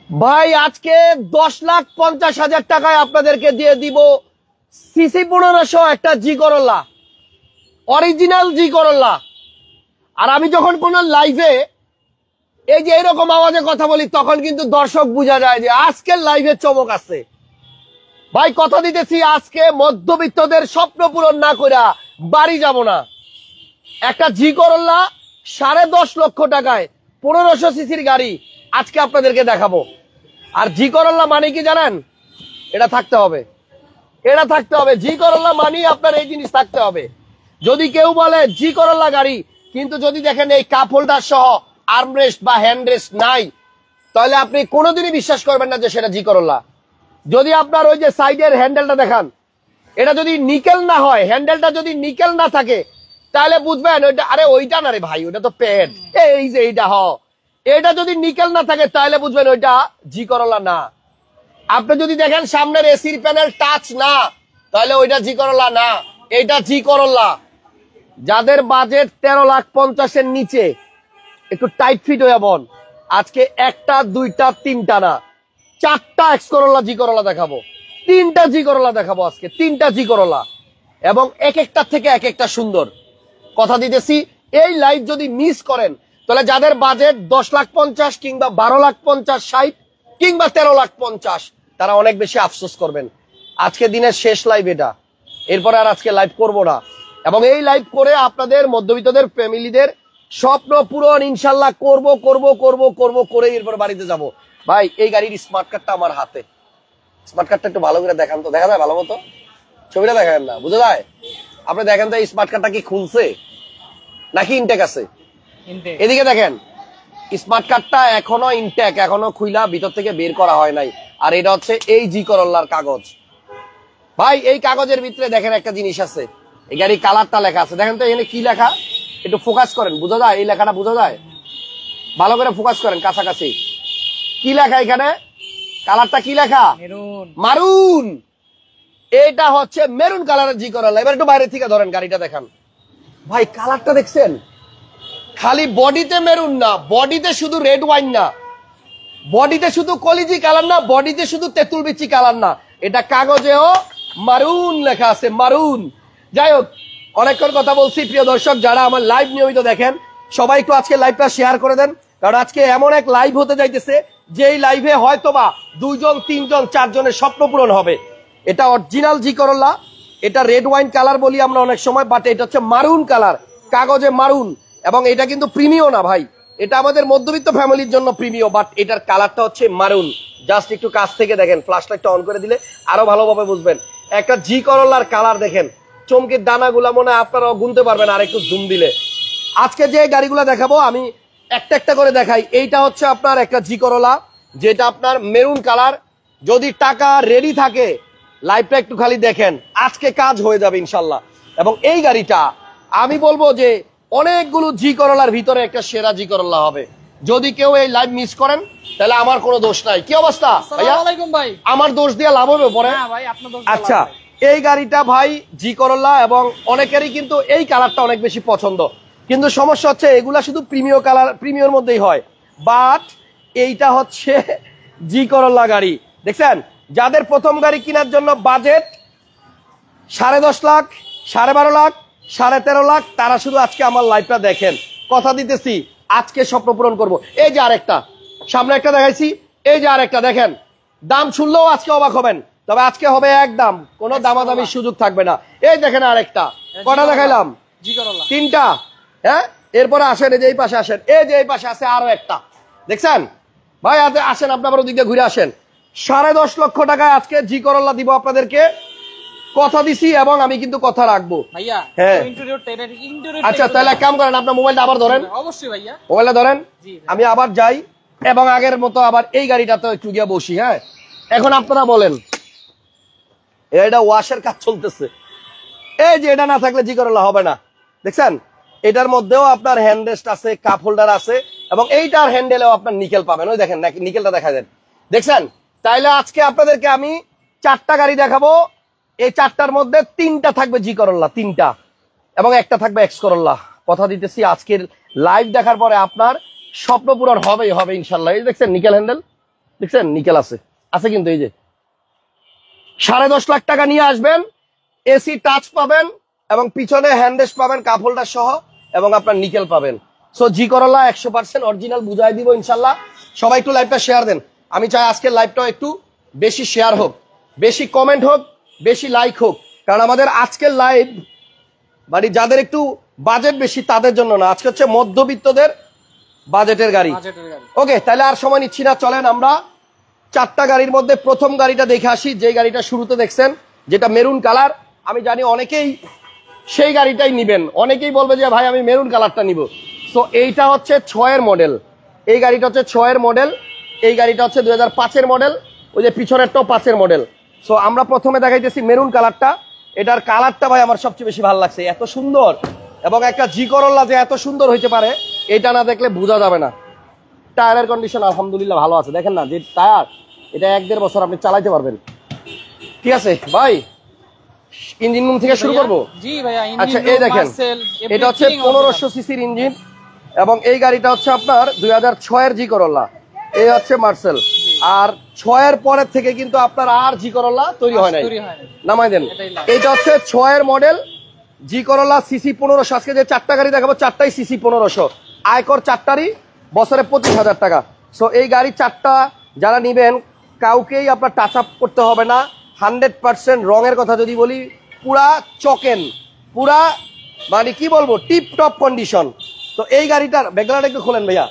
ভাই আজকে 10,50,000 টাকায় আপনাদেরকে দিয়ে দিব সিসি 1500 একটা জি করোলা, অরিজিনাল জি করোলা। আর আমি যখন কোন লাইভে এই যে এরকম আওয়াজে কথা বলি তখন কিন্তু দর্শক বোঝা যায় যে আজকের লাইভে চমক আছে। ভাই কথা দিতেছি, আজকে মধ্যবিত্তদের স্বপ্ন পূরণ না কইরা বাড়ি যাব না। একটা জি করোলা 10.5 লক্ষ টাকায় 1500 সিসির গাড়ি আজকে আপনাদেরকে দেখাবো। আর জি করোলা মানে কি জানেন? এটা থাকতে হবে, এটা থাকতে হবে। জি করোলা মানে আপনার এই জিনিস থাকতে হবে। যদি কেউ বলে জি করোলা গাড়ি, কিন্তু যদি দেখেন এই কাপ হোল্ডার সহ আর্মরেস্ট বা হ্যান্ডরেস্ট নাই, তাহলে আপনি কোনোদিনই বিশ্বাস করবেন না যে সেটা জি করোলা। যদি আপনার ওই যে সাইডের হ্যান্ডেলটা দেখান, এটা যদি নিকেল না হয়, হ্যান্ডেলটা যদি নিকেল না থাকে, তাহলে বুঝবেন ওইটা, আরে ওইটা না রে ভাই, ওইটা তো প্যাড। এই যে এইটা এটা যদি নিকেল না থাকে তাহলে বুঝবেন ওইটা জি করোলা না। আপনি যদি দেখেন সামনের এসির প্যানেল টাচ না, তাহলে ওইটা জি করোলা না, এইটা জি করোলা। যাদের বাজেট 13,50,000 নিচে, একটু টাইট ফিট হয়ে বন, আজকে একটা দুইটা তিনটা না, 4টা এক্স করোলা জি করোলা দেখাবো, 3টা জি করোলা দেখাবো আজকে, 3টা জি করোলা, এবং এক একটা থেকে এক একটা সুন্দর। কথা দিতেছি, এই লাইভ যদি মিস করেন তাহলে যাদের বাজেট 10,50,000 কিংবা 12,50,000, 60 কিংবা 13,50,000, তারা অনেক বেশি আফসোস করবেন। আজকে দিনের শেষ লাইভ এটা, এরপরে আর আজকে লাইভ করব না। এবং এই লাইভ করে আপনাদের মধ্যবিত্তদের ফ্যামিলিদের স্বপ্ন পূরণ ইনশাল্লাহ করব করব করব করব করে এরপর বাড়িতে যাব। ভাই এই গাড়ির স্মার্ট কার্ডটা আমার হাতে, স্মার্ট কার্ডটা একটু ভালো করে দেখান তো, দেখা যায় ভালো মতো? ছবিটা দেখান না, বুঝা যায়? আপনি দেখেন তো এই স্মার্ট কার্ডটা কি খুলছে নাকি ইনটেক আছে? এদিকে দেখেন, স্মার্ট কার্ডটা এখনো ইনটেক, এখনো খুইলা ভিতর থেকে বের করা হয় নাই। আর এটা হচ্ছে এই জি করোলার কাগজ। ভাই এই কাগজের ভিতরে দেখেন একটা জিনিস আছে, এই গাড়ির কালারটা লেখা আছে, দেখেন তো এখানে কি লেখা, একটু ফোকাস করেন, বোঝা যায়? এই লেখাটা বোঝা যায়? ভালো করে ফোকাস করেন কাছাকাছি। কি লেখা এখানে? কালারটা কি লেখা? মারুন। এটা হচ্ছে মেরুন কালারের জি করোলা। এবার একটু বাইরে থেকে ধরেন, গাড়িটা দেখান। ভাই কালারটা দেখছেন? খালি বডিতে মেরুন না, বডিতে শুধু রেড ওয়াইন না, বডিতে শুধু কলিজি কালার না, বডিতে শুধু তেঁতুল বিচি কালার না, এটা কাগজেও মারুন লেখা আছে, মারুন। যাই হোক, অনেকক্ষণ কথা বলছি। প্রিয় দর্শক, যারা আমার লাইভ নিয়মিত দেখেন, সবাই একটু আজকে লাইভটা শেয়ার করে দেন, কারণ আজকে এমন এক লাইভ হতে যাইতেছে যে এই লাইভে হয়তোবা 2 জন 3 জন 4 জনের স্বপ্ন পূরণ হবে। এটা অরিজিনাল জি করোলা, এটা রেড ওয়াইন কালার বলি আমরা অনেক সময়, বাট এটা হচ্ছে মারুন কালার, কাগজে মারুন। এবং এটা কিন্তু প্রিমিয় না ভাই, এটা আমাদের মধ্যবিত্ত ফ্যামিলির জন্য প্রিমিয়, বাট এটার কালারটা হচ্ছে মারুন। জাস্ট একটু কাছ থেকে দেখেন, ফ্ল্যাশ লাইটটা অন করে দিলে আরো ভালোভাবে বুঝবেন। একটা জি করোলার কালার দেখেন, চমকের দানাগুলা মনে হয় আপনারাও গুনতে পারবেন আর একটু জুম দিলে। আজকে যে গাড়িগুলো দেখাবো আমি একটা একটা করে দেখাই। এইটা হচ্ছে আপনার একটা জি করোলা, যেটা আপনার মেরুন কালার। যদি টাকা রেডি থাকে, লাইভটা একটু খালি দেখেন, আজকে কাজ হয়ে যাবে ইনশাল্লাহ। এবং এই গাড়িটা আমি বলবো যে অনেকগুলো জি করোলার ভিতরে একটা সেরা জি করোলা হবে। যদি কেউ এই লাইভ মিস করেন তাহলে আমার কোনো দোষ নাই। কি অবস্থা ভাইয়া? ভাই আমার দোষ দিয়ে লাভ হবে পরে? আচ্ছা, এই গাড়িটা ভাই জি করোলা, এবং অনেকেরই কিন্তু এই কালারটা অনেক বেশি পছন্দ, কিন্তু সমস্যা হচ্ছে এগুলা শুধু প্রিমিয় কালার, প্রিমিয়র মধ্যেই হয়। বাট এইটা হচ্ছে জি করোলা গাড়ি। দেখছেন, যাদের প্রথম গাড়ি কেনার জন্য বাজেট 10.5 লাখ, 12.5 লাখ, 13.5 লাখ, তারা শুধু আজকে আমার লাইভটা দেখেন। কথা দিতেছি আজকে স্বপ্ন পূরণ করবো। এই যে আরেকটা, সামনে একটা দেখাইছি, এই যে আরেকটা দেখেন, দাম শুনলেও আজকে অবাক হবেন, তবে আজকে হবে একদম, কোনো দামাদামির সুযোগ থাকবে না। এই দেখেন আরেকটা, কটা দেখাইলাম? 3টা। হ্যাঁ, এরপরে আসেন, এই যে এই পাশে আসেন, এই যে এই পাশে আছে আরো একটা, দেখছেন? ভাই আসেন, আপনার ওদিক দিয়ে ঘুরে আসেন। 10.5 লক্ষ টাকায় আজকে জি করোলা দিব আপনাদেরকে, কথা দিছি, এবং আমি কিন্তু কথা রাখবো। হ্যাঁ, আচ্ছা তাহলে এক কাম করেন, আপনার মোবাইলটা আবার ধরেন। অবশ্যই ভাইয়া, মোবাইলটা ধরেন, আমি আবার যাই এবং আগের মতো আবার এই গাড়িটাতে একটু গিয়ে বসি। হ্যাঁ, এখন আপনারা বলেন, এটা ওয়াশের কাজ চলতেছে, এই যে এটা না থাকলে জি করোলা হবে না। দেখছেন, এটার মধ্যেও আপনার হ্যান্ডরেস্ট আছে, কাপ হোল্ডার আছে, এবং এইটার হ্যান্ডেলেও আপনার নিকেল পাবেন। ওই দেখেন, নিকেলটা দেখা দেন, দেখছেন? তাইলে আজকে আপনাদেরকে আমি 4টা গাড়ি দেখাবো, এই 4টার মধ্যে 3টা থাকবে জি করোলা, 3টা, এবং একটা থাকবে এক্স করোলা। কথা দিতেছি আজকের লাইভ দেখার পরে আপনার স্বপ্ন পূরণ হবেই হবে ইনশাল্লাহ। এই দেখছেন নিকেল হ্যান্ডেল, দেখছেন নিকেল আছে আছে কিন্তু এই যে 10.5 লাখ টাকা নিয়ে আসবেন, এসি টাচ পাবেন এবং পিছনে হ্যান্ডরেস্ট পাবেন কাপ হোল্ডার সহ এবং আপনার নিকেল পাবেন। সো জি করোলা 100% অরিজিনাল বুঝাই দিব ইনশাল্লাহ। সবাই একটু লাইভটা শেয়ার দেন, আমি চাই আজকের লাইভটা একটু বেশি শেয়ার হোক, বেশি কমেন্ট হোক, বেশি লাইক হোক, কারণ আমাদের আজকের লাইভ মানে যাদের একটু বাজেট বেশি তাদের জন্য না, আজকে হচ্ছে মধ্যবিত্তদের বাজেটের গাড়ি। ওকে, তাহলে আর সময় নিচ্ছি না, চলেন আমরা 4টা গাড়ির মধ্যে প্রথম গাড়িটা দেখে আসি, যে গাড়িটা শুরুতে দেখছেন যেটা মেরুন কালার। আমি জানি অনেকেই সেই গাড়িটাই নিবেন, অনেকেই বলবে যে ভাই আমি মেরুন কালারটা নিব। সো এইটা হচ্ছে 6-এর মডেল, এই গাড়িটা হচ্ছে 6-এর মডেল, এই গাড়িটা হচ্ছে 2005-এর মডেল, ওই যে পিছনেরটাও 5-এর মডেল। সো আমরা প্রথমে দেখাইতেছি মেরুন কালারটা। এটার কালারটা ভাই আমার সবচেয়ে বেশি ভালো লাগছে, এত সুন্দর, এবং একটা জি করোলা যে এত সুন্দর হইতে পারে এটা না দেখলে বোঝা যাবে না। টায়ারের কন্ডিশন আলহামদুলিল্লাহ ভালো আছে, দেখেন না যে টায়ার, এটা 1-1.5 বছর আপনি চালাইতে পারবেন। ঠিক আছে ভাই, ইঞ্জিন রুম থেকে শুরু করবো। জি ভাইয়া, আচ্ছা এই দেখেন এটা হচ্ছে 1500 সিসির ইঞ্জিন এবং এই গাড়িটা হচ্ছে আপনার 2006-এর জি করোলা, এই হচ্ছে মার্সেল। আর 6-এর পরের থেকে কিন্তু আপনার আর জি করোলা তৈরি হয় নাই, নামাই দেন। এইটা হচ্ছে 6-এর মডেল জি করোলা, সিসি 1500। আজকে যে 4টা গাড়ি দেখাবো 4টাই সিসি 1500, আয়কর 4টারই বছরে 25,000 টাকা। সো এই গাড়ি 4টা যারা নিবেন কাউকেই আপনার টাচ আপ করতে হবে না, 100% রঙের কথা যদি বলি পুরা চকেন, পুরা মানে কি বলবো টিপ টপ কন্ডিশন। তো এই গাড়িটার ব্যাকগ্রাউন্ড একটু খোলেন ভাইয়া,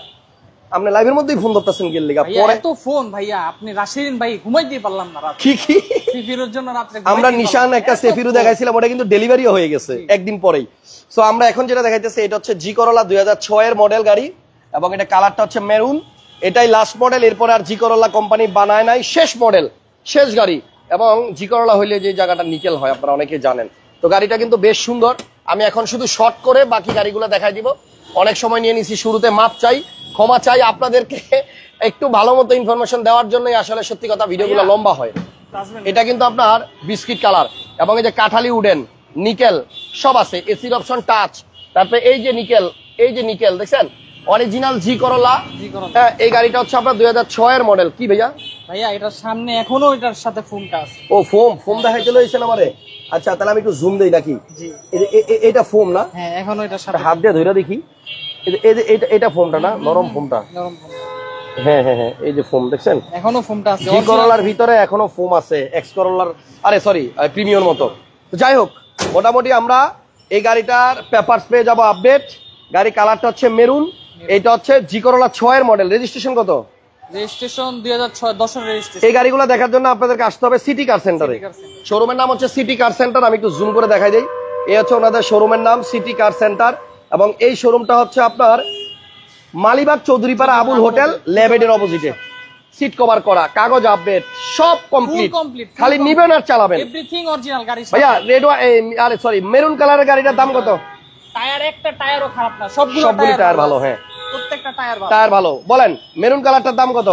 আপনি লাইভের মধ্যেই ফোন ধরতেছেন গেল লিগা পরে তো ফোন ভাইয়া আপনি রাশিদিন ভাই ঘুমাই দিয়ে পারলাম না রাতে, কি কি সেফিরোর জন্য রাতে আমরা নিশান একটা সেফিরু দেখাইছিলাম, ওটা কিন্তু ডেলিভারিও হয়ে গেছে একদিন পরেই। সো আমরা এখন যেটা দেখাইতেছি এটা হচ্ছে জি করোলা 2006-এর মডেল গাড়ি এবং এটা কালারটা হচ্ছে মেরুন, এটাই লাস্ট মডেল, এরপর আর জি করোলা কোম্পানি বানায় নাই, শেষ মডেল শেষ গাড়ি। এবং জি করোলা হইলে যে জায়গাটা নিকেল হয় আপনারা অনেকেই জানেন। তো গাড়িটা কিন্তু বেশ সুন্দর, আমি এখন শুধু শর্ট করে বাকি গাড়িগুলো দেখাই দিব, অনেক সময় নিয়ে নিছি, শুরুতে মাপ চাই, ক্ষমা চাই আপনাদেরকে, একটু ভালো মতো ইনফরমেশন দেওয়ার জন্যই আসলে সত্যি কথা ভিডিওগুলো লম্বা হয়। এটা কিন্তু আপনার বিস্কিট কালার এবং এই যে কাঠালি উডেন নিকেল সব আছে, এসির অপশন টাচ, তারপরে এই যে নিকেল, এই যে নিকেল দেখছেন অরিজিনাল জি করোলা। হ্যাঁ, এই গাড়িটা হচ্ছে আপনার 2006-এর মডেল। কি ভাইয়া ভাইয়া এটার সামনে এখনো এটার সাথে ফোমটা আছে। ও ফোম দেখাই চলে এসেছেন আমারে। আচ্ছা তাহলে আমি একটু জুম দেই নাকি, এটা ফোম না? হ্যাঁ এখনো এটার সাথে, হাত দিয়ে ধরে দেখি, এটা ফোমটা না, নরম ফোমটা। হ্যাঁ হ্যাঁ হ্যাঁ, এই যে ফোম দেখছেন এখনো ফোমটা আছে, জি করোলার ভিতরে এখনো ফোম আছে, এক্স করোলার, আরে সরি প্রিমিয়ার মতো। তো যাই হোক, মোটামুটি আমরা এই গাড়িটার পেপারস পেয়ে যাবো আপডেট। গাড়ি কালারটা হচ্ছে মেরুন, এটা হচ্ছে জি করোলা 6-এর মডেল। রেজিস্ট্রেশন কত? Registration 2006-10 registration. এই গাড়িগুলো দেখার জন্য আপনাদেরকে আসতে হবে সিটি কার সেন্টারে। শোরুমের নাম হচ্ছে সিটি কার সেন্টার, আমি একটু জুম করে দেখাই দিই। এই হচ্ছে ওনাদের শোরুমের নাম সিটি কার সেন্টার এবং এই শোরুমটা হচ্ছে আপনার মালিবাগ চৌধুরীপাড়া আবুল হোটেল ল্যাবেডের অপোজিটে। সিট কভার করা, কাগজ আপডেট সব কমপ্লিট, খালি নিবেন আর চালাবেন, এভরিথিং অরিজিনাল গাড়ি। ভাইয়া রেড আরে সরি মেরুন কালারের গাড়িটার দাম কত? টায়ার একটা টায়ারও খারাপ না, সবগুলো টায়ার ভালো। হ্যাঁ প্রত্যেকটা টায়ার ভালো। বলেন মেরুন কালারটার দাম কত?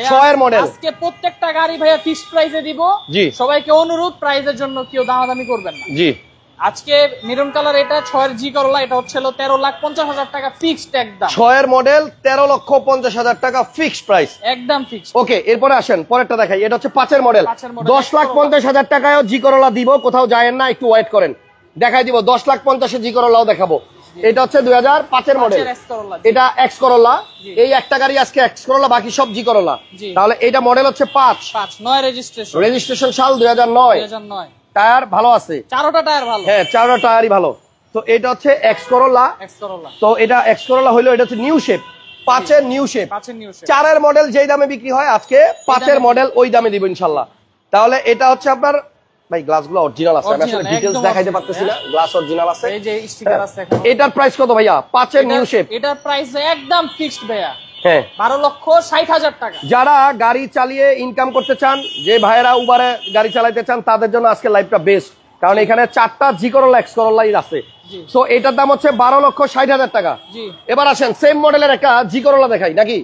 6-এর মডেল। আজকে প্রত্যেকটা গাড়ি ভাইয়া ফিক্সড প্রাইসে দিব। জি, সবাইকে অনুরোধ প্রাইসের জন্য কেউ দামাদামি করবেন না। জি, আজকে মেরুন কালার এটা 6-এর জি করোলা, এটা হচ্ছে 13,50,000 টাকা ফিক্সড একদম। 6-এর মডেল 13,50,000 টাকা ফিক্সড প্রাইস, একদম ফিক্সড। ওকে, এরপরে আসেন পরেরটা দেখাই। এটা হচ্ছে 5-এর মডেল, 10,50,000 টাকায়ও জি করোলা দিব, কোথাও যায়েন না, একটু ওয়েট করেন, দেখাই দিব। 10,50,000 জি করোলাও দেখাবো। এটা হচ্ছে 2005-এর মডেল, এটা এক্স করোলা। এই একটা গাড়ি আজকে এক্স করোলা, বাকি সব জি করোলা। তাহলে এটা মডেল হচ্ছে 5, 9 রেজিস্ট্রেশন, রেজিস্ট্রেশন সাল 2009। টায়ার ভালো আছে, 4টা টায়ার ভালো। হ্যাঁ 4টা টায়ারই ভালো। তো এটা হচ্ছে এক্স করোলা, তো এটা এক্স করোলা হইলো, এটা হচ্ছে নিউ শেপ, 5-এর নিউ শেপ। 4-এর মডেল যেই দামে বিক্রি হয় আজকে 5-এর মডেল ওই দামে দিব ইনশাল্লাহ। তাহলে এটা হচ্ছে আপনার ভাই গ্লাসগুলো অরিজিনাল আছে, আমি আসলে ডিটেইলস দেখাইতে পারতেছি না, গ্লাস অরিজিনাল আছে, এই যে স্টিকার আছে। এটার প্রাইস কত ভাইয়া? 5-এর নিউ শেপ, এটার প্রাইস একদম ফিক্সড ভাইয়া। হ্যাঁ 12,60,000 টাকা। যারা গাড়ি চালিয়ে ইনকাম করতে চান, যে ভাইয়েরা উবারে গাড়ি চালাইতে চান, তাদের জন্য আজকে লাইভটা বেস্ট, কারণ এখানে 4টা জি করোলা এক্স করোলাই আছে। সো এটার দাম হচ্ছে 12,60,000 টাকা। এবার আসেন সেম মডেলের একটা জি করোলা দেখাই নাকি।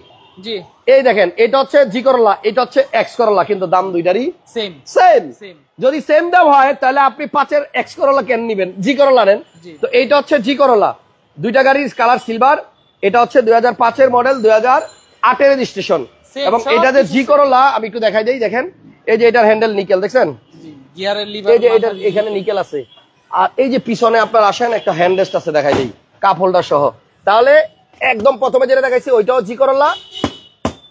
জি, এই দেখেন এটা হচ্ছে জি করোলা, এটা হচ্ছে এক্স করোলা, কিন্তু দাম দুইটারই সেম সেম। যদি সেম দাম হয় তাহলে আপনি 5-এর এক্স করোলা কেন নিবেন, জি করোলা নেন। তো এইটা হচ্ছে জি করোলা, দুইটা গাড়ির কালার সিলভার। এটা হচ্ছে 2005-এর মডেল, 2008-এর রেজিস্ট্রেশন, Same, এবং সব এটা যে কিছু জি করলা আমি একটু দেখাই দিই, দেখেন এই যে এটার হ্যান্ডেল নিকেল দেখছেন, গিয়ারের লিভার, এই যে এটার এখানে নিকেল আছে, আর এই যে পিছনে আপনার আসেন একটা হ্যান্ড রেস্ট আছে দেখাই দিই কাপ হোল্ডার সহ। তাহলে একদম প্রথমে যেটা দেখাইছি ওইটাও জি করলা,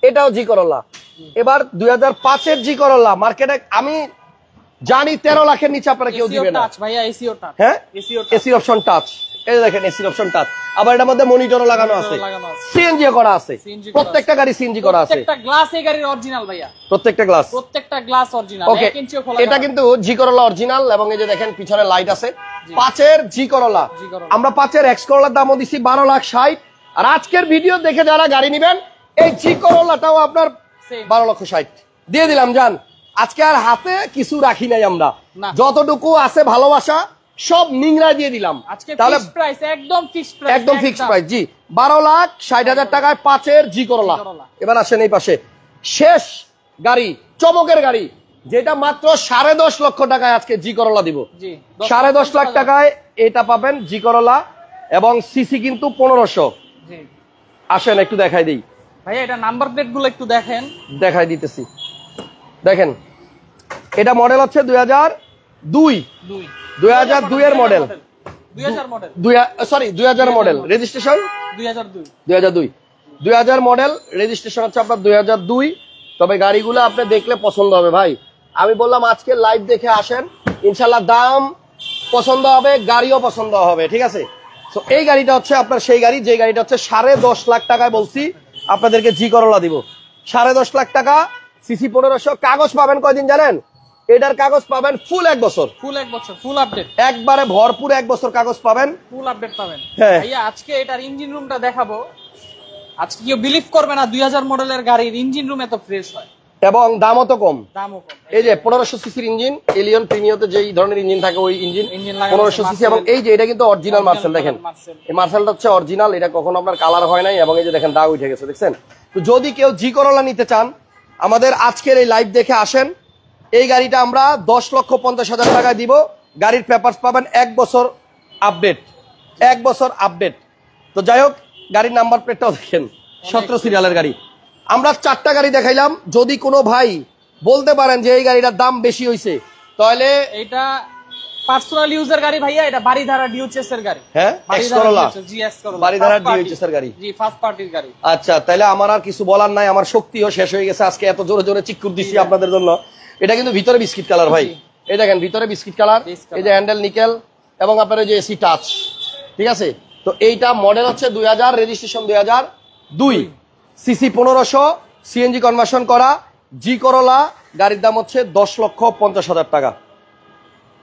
এটাও জি করলা। এবার 2005-এর জি করলা মার্কেটে আমি জানি 13 লাখের নিচে আপনারা কেউ দিবেন না। টাচ ভাইয়া, এসিও টাচ, হ্যাঁ এসিও এসি অপশন টাচ, এই যে দেখেন এসি অপশন টাচ, আবার এটার মধ্যে মনিটরও লাগানো আছে, সিএনজি করা আছে, CNG করা প্রত্যেকটা গাড়ি সিএনজি করা আছে, প্রত্যেকটা গ্লাস এই গাড়ির অরিজিনাল ভাইয়া, প্রত্যেকটা গ্লাস। প্রত্যেকটা গ্লাস অরিজিনাল, ওকে, 1 ইঞ্চিও খোলা এটা কিন্তু জি করলা অরিজিনাল, এবং এই যে দেখেন পিছনে লাইট আছে 5-এর জি করলা। জি করলা। আমরা 5-এর এক্স করলার দামও দিছি 12,60,000, আর আজকের ভিডিও দেখে যারা গাড়ি নেবেন এই জি করলাটাও আপনার Same। 12,60,000 দিয়ে দিলাম। জান আজকে আর হাতে কিছু রাখি নাই আমরা, না। যতটুকু আছে ভালোবাসা সব নিংড়া দিয়ে দিলাম। আজকে তাহলে ফিক্সড প্রাইস, একদম ফিক্সড প্রাইস, একদম ফিক্সড প্রাইস, জি 12,60,000 টাকায় 5-এর জি করলা। করলা। এবার আসেন এই পাশে শেষ গাড়ি, চমকের গাড়ি, যেটা মাত্র 10.5 লক্ষ টাকায় আজকে জি করলা দিব। জি 10.5 লাখ টাকায় এটা পাবেন জি করলা, এবং সিসি কিন্তু 1500। জি আসেন একটু দেখাই দিই, ভাইয়া এটা নাম্বার প্লেট গুলো একটু দেখেন, দেখাই দিতেছি। দেখেন এটা মডেল হচ্ছে 2002, 2002 এর model, 2000 model, 2000 model, registration 2002। 2000 model, registration হচ্ছে আপনার 2002। তবে গাড়িগুলো আপনি দেখলে পছন্দ হবে ভাই, আমি বললাম আজকে লাইভ দেখে আসেন, ইনশাল্লাহ দাম পছন্দ হবে, গাড়িও পছন্দ হবে, ঠিক আছে। তো এই গাড়িটা হচ্ছে আপনার সেই গাড়ি, যে গাড়িটা হচ্ছে 10.5 লাখ টাকায় বলছি আপনাদেরকে জি করলা দিব। 10.5 লাখ টাকা, সিসি 1500, কাগজ পাবেন কয়দিন জানেন? এটার কাগজ পাবেন ফুল 1 বছর, ফুল 1 বছর, ফুল আপডেট, একবারে ভরপুর 1 বছর কাগজ পাবেন, ফুল আপডেট পাবেন। হ্যাঁ। ভাইয়া আজকে এটার ইঞ্জিন রুমটা দেখাবো, আজকে কেউ বিলিভ করবে না 2000 মডেলের গাড়ির ইঞ্জিন রুম এত ফ্রেশ হয়, এবং দামও তো কম। দামও কম। এই যে 1500 সিসির ইঞ্জিন, এলিয়ন প্রিমিওতে যেই ধরনের ইঞ্জিন থাকে ওই ইঞ্জিন ইঞ্জিন লাগানো 1500 সিসি, এবং এই যে এটা কিন্তু অরিজিনাল মার্সেল, দেখেন এই মার্সেলটা হচ্ছে অরিজিনাল, এটা কখনো আপনার কালার হয় নাই, এবং এই যে দেখেন দাগ উঠে গেছে দেখছেন। তো যদি কেউ জি করলা নিতে চান আমাদের আজকের এই লাইভ দেখে আসেন, এই গাড়িটা আমরা 10,50,000 টাকায় দিব। গাড়ির পেপারস পাবেন 1 বছর আপডেট, 1 বছর আপডেট। তো যাই হোক, গাড়ির নাম্বার প্লেটটাও দেখেন 17 সিরিয়ালের গাড়ি। আমরা 4টা গাড়ি দেখাইলাম, যদি কোনো ভাই বলতে পারেন যে এই গাড়িটার দাম বেশি হয়েছে তাহলে এটা পার্সোনাল ইউজার গাড়ি ভাইয়া, এটা বাড়িধারা ডিউচেস এর গাড়ি। হ্যাঁ, এক্স করলা, জি এক্স করলা, বাড়িধারা ডিউএইচএস এর গাড়ি। জি ফার্স্ট পার্টির গাড়ি। আচ্ছা, তাহলে আমার আর কিছু বলার নাই, আমার শক্তিও শেষ হয়ে গেছে, আজকে এত জোরে জোরে চিকুর দিছি আপনাদের জন্য। এটা কিন্তু ভিতরে বিস্কিট কালার ভাই, এই দেখেন ভিতরে বিস্কিট কালার, এই যে হ্যান্ডেল নিকেল, এবং আপনার এই যে এসি টাচ, ঠিক আছে। তো এইটা মডেল হচ্ছে 2000, রেজিস্ট্রেশন 2002, সিসি 1500, সিএনজি কনভার্সন করা জি করলা, গাড়ির দাম হচ্ছে 10,50,000 টাকা।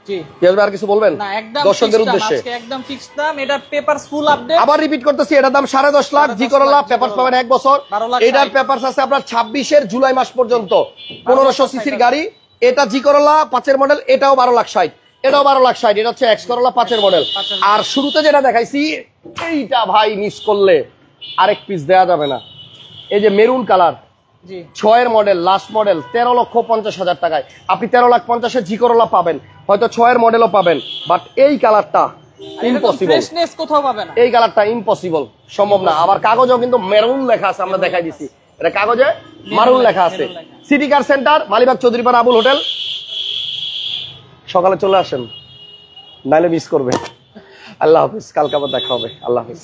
জি কেউ আর কিছু বলবেন না, একদম দর্শকদের fixed দাম, উদ্দেশ্যে? আজকে একদম ফিক্সড দাম, এটার পেপারস ফুল আপডেট। আবার রিপিট করতেছি, এটার দাম 10.5 লাখ, জি করলা, পেপারস পাবেন 1 বছর। 12,60,000 এটার পেপারস আছে আপনার 26-এর জুলাই মাস পর্যন্ত, 1500 সিসির গাড়ি। এটা জি করলা 5-এর মডেল, এটাও 12,60,000, এটাও 12,60,000। এটা হচ্ছে এক্স করলা 5-এর মডেল। আর শুরুতে যেটা দেখাইছি এইটা ভাই মিস করলে আরেক পিস দেয়া যাবে না, এই যে মেরুন কালার, জি 6-এর মডেল, লাস্ট মডেল, 13,50,000 টাকায় আপনি 13,50,000 জি করলা পাবেন, হয়তো 6-এর মডেলও পাবেন, বাট এই কালারটা ইম্পসিবল, ফ্রেশনেস কোথাও পাবে না, এই কালারটা ইম্পসিবল, সম্ভব না। আবার কাগজেও কিন্তু মেরুন লেখা আছে, আমরা দেখাই দিছি, এটা কাগজে মারুন লেখা আছে। সিটি কার সেন্টার, মালিবাগ চৌধুরীপাড়া আবুল হোটেল। সকালে চলে আসেন, নাইলে মিস করবে। আল্লাহ হাফিজ, কালকে আবার দেখা হবে, আল্লাহ হাফিজ।